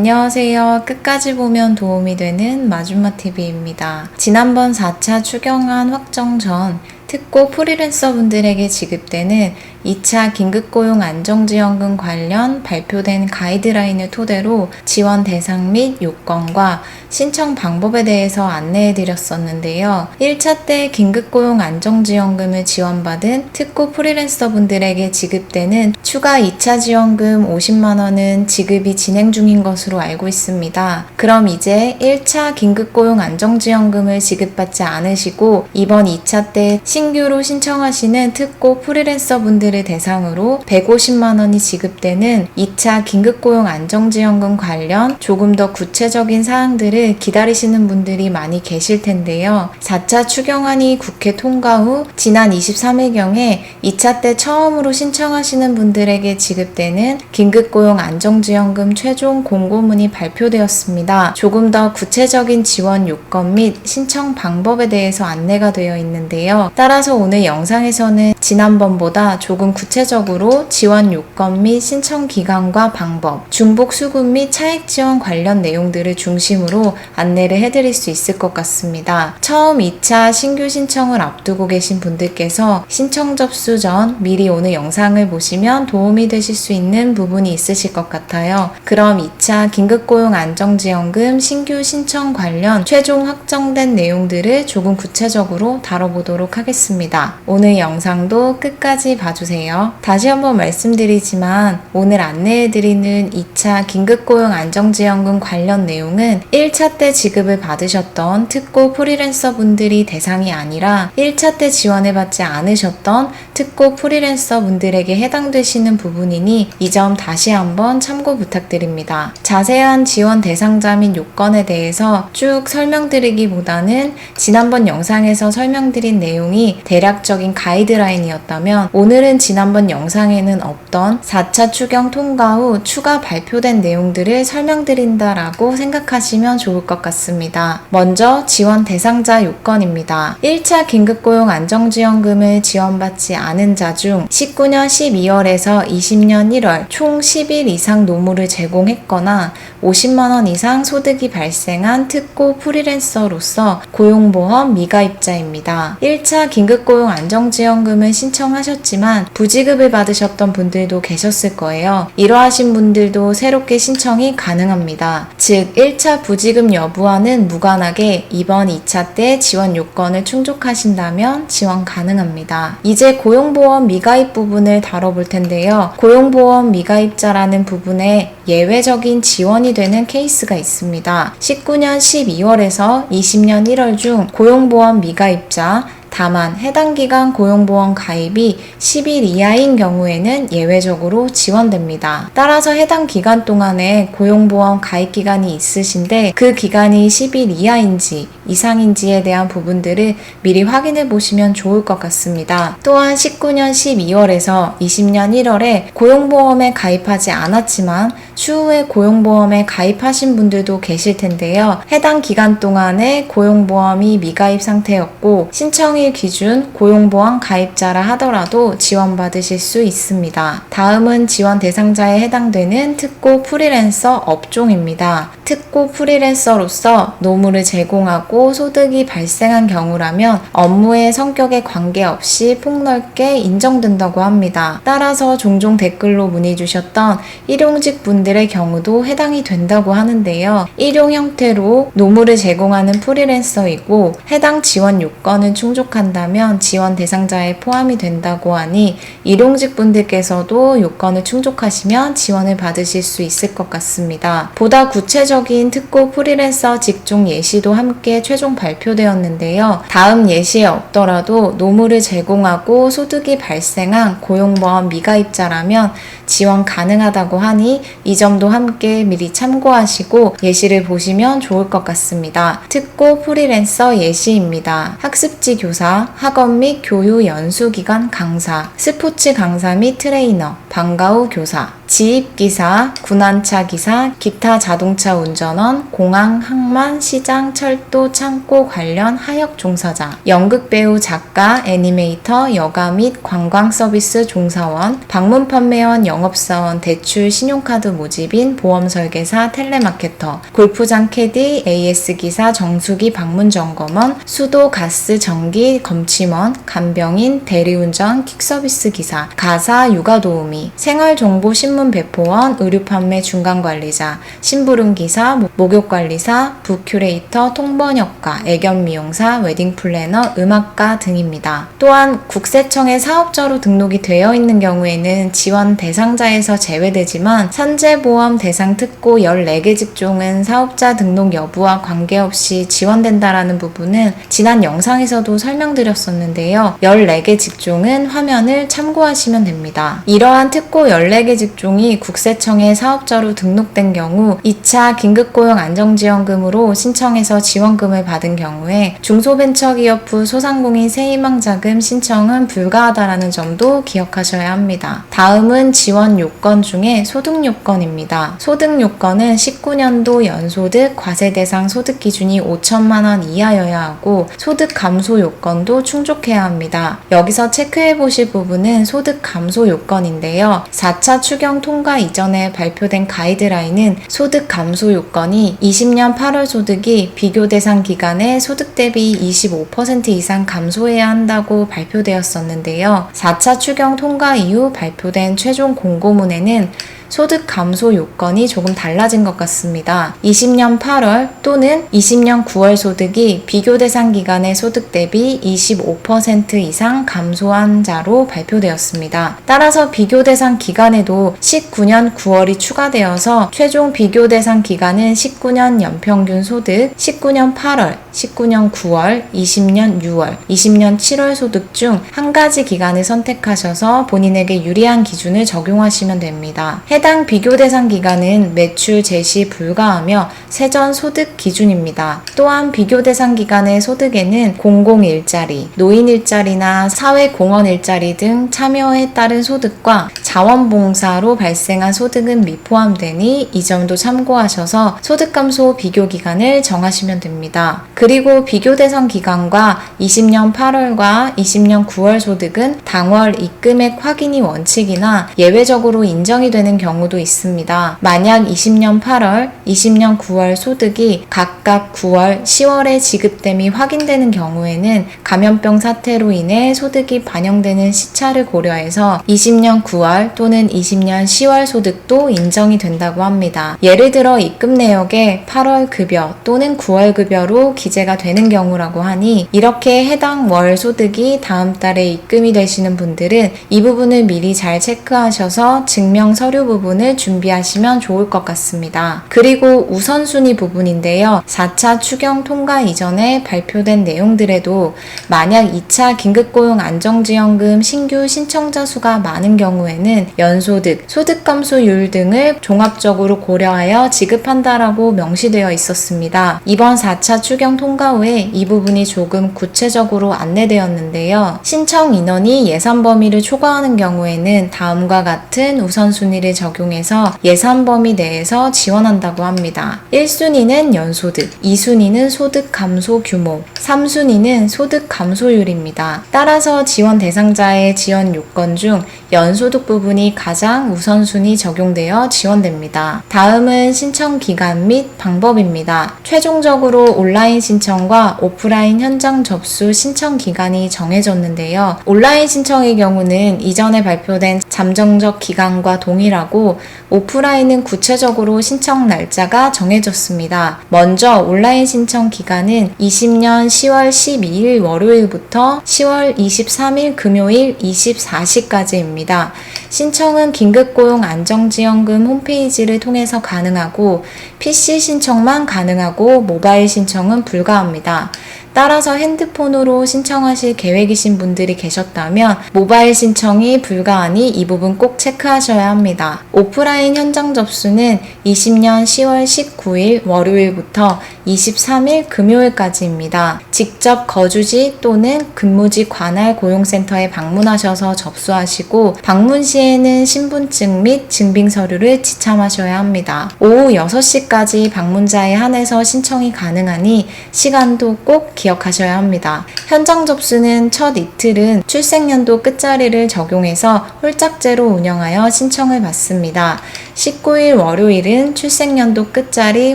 안녕하세요. 끝까지 보면 도움이 되는 마줌마TV입니다. 지난번 4차 추경안 확정 전 특고 프리랜서 분들에게 지급되는 2차 긴급고용 안정지원금 관련 발표된 가이드라인을 토대로 지원 대상 및 요건과 신청 방법에 대해서 안내해 드렸었는데요. 1차 때 긴급고용 안정지원금을 지원받은 특고 프리랜서 분들에게 지급되는 추가 2차 지원금 50만원은 지급이 진행 중인 것으로 알고 있습니다. 그럼 이제 1차 긴급고용 안정지원금을 지급받지 않으시고 이번 2차 때 신규로 신청하시는 특고 프리랜서 분들을 대상으로 150만원이 지급되는 2차 긴급고용 안정지원금 관련 조금 더 구체적인 사항들을 기다리시는 분들이 많이 계실 텐데요. 4차 추경안이 국회 통과 후 지난 23일경에 2차 때 처음으로 신청하시는 분들에게 지급되는 긴급고용 안정지원금 최종 공고문이 발표되었습니다. 조금 더 구체적인 지원 요건 및 신청 방법에 대해서 안내가 되어 있는데요. 따라서 오늘 영상에서는 지난번보다 조금 구체적으로 지원 요건 및 신청 기간과 방법, 중복 수급 및 차액 지원 관련 내용들을 중심으로 안내를 해드릴 수 있을 것 같습니다. 처음 2차 신규 신청을 앞두고 계신 분들께서 신청 접수 전 미리 오늘 영상을 보시면 도움이 되실 수 있는 부분이 있으실 것 같아요. 그럼 2차 긴급고용 안정지원금 신규 신청 관련 최종 확정된 내용들을 조금 구체적으로 다뤄보도록 하겠습니다. 오늘 영상도 끝까지 봐주세요. 다시 한번 말씀드리지만 오늘 안내해드리는 2차 긴급고용 안정지원금 관련 내용은 1차 때 지급을 받으셨던 특고 프리랜서 분들이 대상이 아니라 1차 때 지원을 받지 않으셨던 특고 프리랜서 분들에게 해당되시는 부분이니 이 점 다시 한번 참고 부탁드립니다. 자세한 지원 대상자 및 요건에 대해서 쭉 설명드리기보다는 지난번 영상에서 설명드린 내용이 대략적인 가이드라인이었다면 오늘은 지난번 영상에는 없던 4차 추경 통과 후 추가 발표된 내용들을 설명드린다라고 생각하시면 좋을 것 같습니다. 먼저 지원 대상자 요건입니다. 1차 긴급고용 안정지원금을 지원받지 않은 자 중 19년 12월에서 20년 1월 총 10일 이상 노무를 제공했거나 50만원 이상 소득이 발생한 특고 프리랜서로서 고용보험 미가입자입니다. 1차 긴급고용 안정지원금을 신청하셨지만 부지급을 받으셨던 분들도 계셨을 거예요. 이러하신 분들도 새롭게 신청이 가능합니다. 즉 1차 부지급 여부와는 무관하게 이번 2차 때 지원 요건을 충족하신다면 지원 가능합니다. 이제 고용보험 미가입 부분을 다뤄볼 텐데요. 고용보험 미가입자라는 부분에 예외적인 지원이 되는 케이스가 있습니다. 19년 12월에서 20년 1월 중 고용보험 미가입자 다만 해당 기간 고용보험 가입이 10일 이하인 경우에는 예외적으로 지원됩니다. 따라서 해당 기간 동안에 고용보험 가입 기간이 있으신데 그 기간이 10일 이하인지 이상인지에 대한 부분들을 미리 확인해 보시면 좋을 것 같습니다. 또한 19년 12월에서 20년 1월에 고용보험에 가입하지 않았지만 추후에 고용보험에 가입하신 분들도 계실 텐데요. 해당 기간 동안에 고용보험이 미가입 상태였고 신청일 기준 고용보험 가입자라 하더라도 지원받으실 수 있습니다. 다음은 지원 대상자에 해당되는 특고 프리랜서 업종입니다. 특고 프리랜서로서 노무를 제공하고 소득이 발생한 경우라면 업무의 성격에 관계없이 폭넓게 인정된다고 합니다. 따라서 종종 댓글로 문의 주셨던 일용직 분들의 경우도 해당이 된다고 하는데요. 일용 형태로 노무를 제공하는 프리랜서이고 해당 지원 요건을 충족한다면 지원 대상자에 포함이 된다고 하니 일용직 분들께서도 요건을 충족하시면 지원을 받으실 수 있을 것 같습니다. 보다 구체적인 특고 프리랜서 직종 예시도 함께 최종 발표되었는데요. 다음 예시에 없더라도 노무를 제공하고 소득이 발생한 고용보험 미가입자라면 지원 가능하다고 하니 이 점도 함께 미리 참고하시고 예시를 보시면 좋을 것 같습니다. 특고 프리랜서 예시입니다. 학습지 교사, 학원 및 교유 연수기관 강사, 스포츠 강사 및 트레이너, 방과 후 교사, 지입기사, 군안차 기사, 기타 자동차 운전원, 공항, 항만, 시장, 철도, 창고 관련 하역 종사자, 연극배우, 작가, 애니메이터, 여가 및 관광 서비스 종사원, 방문 판매원, 영업사원, 대출, 신용카드 모집인, 보험 설계사, 텔레마케터, 골프장 캐디, AS 기사, 정수기, 방문 점검원, 수도, 가스, 전기, 검침원, 간병인, 대리운전, 퀵서비스 기사, 가사, 육아 도우미, 생활정보 신문 배포원, 의류 판매 중간 관리자, 심부름 기사, 목욕 관리사, 북큐레이터, 통번역가, 애견 미용사, 웨딩 플래너, 음악가 등입니다. 또한 국세청에 사업자로 등록이 되어 있는 경우에는 지원 대상자에서 제외되지만 산재보험 대상 특고 14개 직종은 사업자 등록 여부와 관계없이 지원된다라는 부분은 지난 영상에서도 설명드렸었는데요. 14개 직종은 화면을 참고하시면 됩니다. 이러한 특고 14개 직종이 국세청에 사업자로 등록된 경우 2차 긴급고용 안정지원금으로 신청해서 지원금을 받은 경우에 중소벤처기업 후 소상공인 세희망자금 신청은 불가하다라는 점도 기억하셔야 합니다. 다음은 지원 요건 중에 소득 요건입니다. 소득 요건은 19년도 연소득, 과세 대상 소득 기준이 5천만 원 이하여야 하고 소득 감소 요건도 충족해야 합니다. 여기서 체크해 보실 부분은 소득 감소 요건인데요. 4차 추경 통과 이전에 발표된 가이드라인은 소득 감소 요건이 20년 8월 소득이 비교 대상 기간에 소득 대비 25% 이상 감소해야 한다고 발표되었었는데요. 4차 추경 통과 이후 발표된 최종 공고문에는 소득 감소 요건이 조금 달라진 것 같습니다. 20년 8월 또는 20년 9월 소득이 비교 대상 기간의 소득 대비 25% 이상 감소한 자로 발표되었습니다. 따라서 비교 대상 기간에도 19년 9월이 추가되어서 최종 비교 대상 기간은 19년 연평균 소득, 19년 8월, 19년 9월, 20년 6월, 20년 7월 소득 중 한 가지 기간을 선택하셔서 본인에게 유리한 기준을 적용하시면 됩니다. 해당 비교 대상 기간은 매출 제시 불가하며 세전 소득 기준입니다. 또한 비교 대상 기간의 소득에는 공공 일자리, 노인 일자리나 사회 공헌 일자리 등 참여에 따른 소득과 자원봉사로 발생한 소득은 미포함되니 이 점도 참고하셔서 소득 감소 비교 기간을 정하시면 됩니다. 그리고 비교 대상 기간과 20년 8월과 20년 9월 소득은 당월 입금액 확인이 원칙이나 예외적으로 인정이 되는 경우도 있습니다. 만약 20년 8월, 20년 9월 소득이 각각 9월, 10월에 지급됨이 확인되는 경우에는 감염병 사태로 인해 소득이 반영되는 시차를 고려해서 20년 9월 또는 20년 10월 소득도 인정이 된다고 합니다. 예를 들어 입금 내역에 8월 급여 또는 9월 급여로 기재가 되는 경우라고 하니 이렇게 해당 월 소득이 다음 달에 입금이 되시는 분들은 이 부분을 미리 잘 체크하셔서 증명 서류 부분을 준비하시면 좋을 것 같습니다. 그리고 우선순위 부분인데요. 4차 추경 통과 이전에 발표된 내용들에도 만약 2차 긴급고용 안정지원금 신규 신청자 수가 많은 경우에는 연소득, 소득 감소율 등을 종합적으로 고려하여 지급한다라고 명시되어 있었습니다. 이번 4차 추경 통과 후에 이 부분이 조금 구체적으로 안내되었는데요. 신청 인원이 예산 범위를 초과하는 경우에는 다음과 같은 우선순위를 적용해서 예산 범위 내에서 지원한다고 합니다. 1순위는 연소득, 2순위는 소득 감소 규모, 3순위는 소득 감소율입니다. 따라서 지원 대상자의 지원 요건 중 연소득 부분이 가장 우선순위 적용되어 지원됩니다. 다음은 신청 기간 및 방법입니다. 최종적으로 온라인 신청과 오프라인 현장 접수 신청 기간이 정해졌는데요. 온라인 신청의 경우는 이전에 발표된 잠정적 기간과 동일하고 오프라인은 구체적으로 신청 날짜가 정해졌습니다. 먼저 온라인 신청 기간은 20년 10월 12일 월요일부터 10월 23일 금요일 24시까지입니다. 신청은 긴급고용 안정지원금 홈페이지를 통해서 가능하고 PC 신청만 가능하고 모바일 신청은 불가합니다. 따라서 핸드폰으로 신청하실 계획이신 분들이 계셨다면 모바일 신청이 불가하니 이 부분 꼭 체크하셔야 합니다. 오프라인 현장 접수는 20년 10월 19일 월요일부터 23일 금요일까지입니다. 직접 거주지 또는 근무지 관할 고용센터에 방문하셔서 접수하시고 방문 시에는 신분증 및 증빙서류를 지참하셔야 합니다. 오후 6시까지 방문자에 한해서 신청이 가능하니 시간도 꼭 기억하셔야 합니다. 현장 접수는 첫 이틀은 출생연도 끝자리를 적용해서 홀짝제로 운영하여 신청을 받습니다. 19일 월요일은 출생연도 끝자리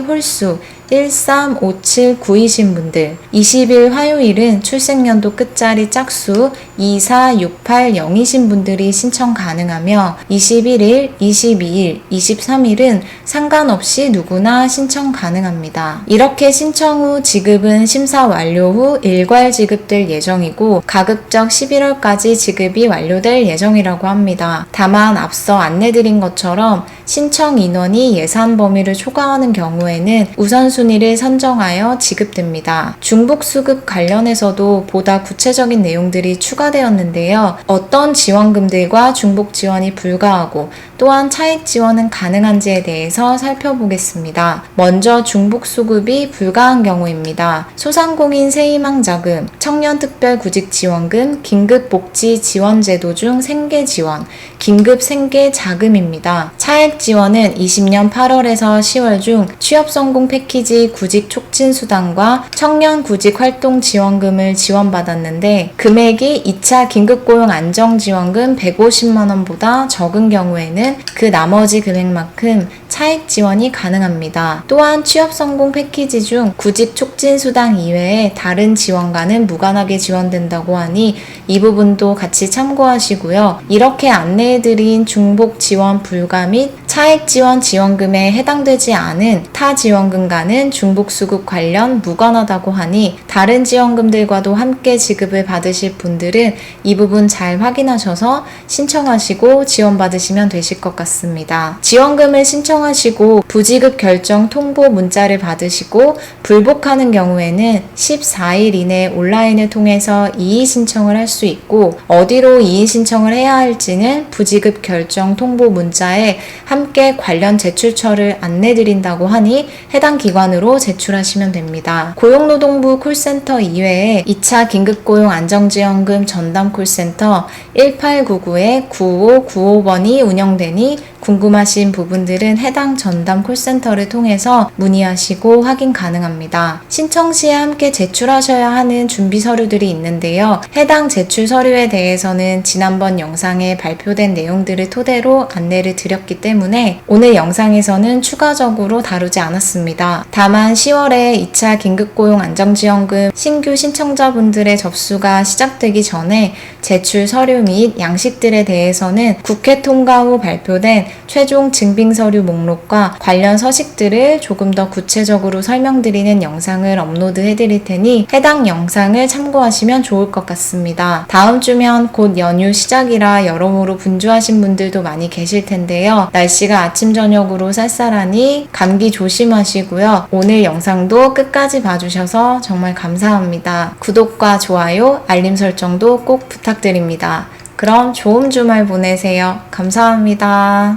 홀수 13579이신 분들, 20일 화요일은 출생연도 끝자리 짝수 24680이신 분들이 신청 가능하며 21일, 22일, 23일은 상관없이 누구나 신청 가능합니다. 이렇게 신청 후 지급은 심사 완료 후 일괄 지급될 예정이고 가급적 11월까지 지급이 완료될 예정이라고 합니다. 다만 앞서 안내드린 것처럼 신청 인원이 예산 범위를 초과하는 경우에는 우선순위를 선정하여 지급됩니다. 중복수급 관련해서도 보다 구체적인 내용들이 추가되었는데요. 어떤 지원금들과 중복 지원이 불가하고 또한 차액 지원은 가능한지에 대해서 살펴보겠습니다. 먼저 중복수급이 불가한 경우입니다. 소상공인 세희망자금, 청년특별구직지원금, 긴급복지지원제도 중 생계지원, 긴급생계자금입니다. 차액 지원은 20년 8월에서 10월 중 취업성공 패키지 구직촉진수당과 청년구직활동지원금을 지원받았는데 금액이 2차 긴급고용 안정지원금 150만원보다 적은 경우에는 그 나머지 금액만큼 차액 지원이 가능합니다. 또한 취업성공 패키지 중 구직촉진수당 이외에 다른 지원과는 무관하게 지원된다고 하니 이 부분도 같이 참고하시고요. 이렇게 안내해드린 중복 지원 불가 및 차액 지원 지원금에 해당되지 않은 타 지원금과는 중복수급 관련 무관하다고 하니 다른 지원금들과도 함께 지급을 받으실 분들은 이 부분 잘 확인하셔서 신청하시고 지원받으시면 되실 것 같습니다. 지원금을 신청하시고 부지급 결정 통보 문자를 받으시고 불복하는 경우에는 14일 이내 온라인을 통해서 이의 신청을 할 수 있고 어디로 이의 신청을 해야 할지는 부지급 결정 통보 문자에 함께 관련 제출처를 안내드린다고 하니 해당 기관으로 제출하시면 됩니다. 고용노동부 콜센터 이외에 2차 긴급고용 안정지원금 전담 콜센터 1899-9595번이 운영되니 궁금하신 부분들은 해당 전담 콜센터를 통해서 문의하시고 확인 가능합니다. 신청 시에 함께 제출하셔야 하는 준비 서류들이 있는데요. 해당 제출 서류에 대해서는 지난번 영상에 발표된 내용들을 토대로 안내를 드렸기 때문에 오늘 영상에서는 추가적으로 다루지 않았습니다. 다만 10월에 2차 긴급고용 안정지원금 신규 신청자분들의 접수가 시작되기 전에 제출 서류 및 양식들에 대해서는 국회 통과 후 발표된 최종 증빙서류 목록과 관련 서식들을 조금 더 구체적으로 설명드리는 영상을 업로드해 드릴 테니 해당 영상을 참고하시면 좋을 것 같습니다. 다음 주면 곧 연휴 시작이라 여러모로 분주하신 분들도 많이 계실 텐데요. 날씨가 아침 저녁으로 쌀쌀하니 감기 조심하시고요. 오늘 영상도 끝까지 봐주셔서 정말 감사합니다. 구독과 좋아요, 알림 설정도 꼭 부탁드립니다. 그럼 좋은 주말 보내세요. 감사합니다.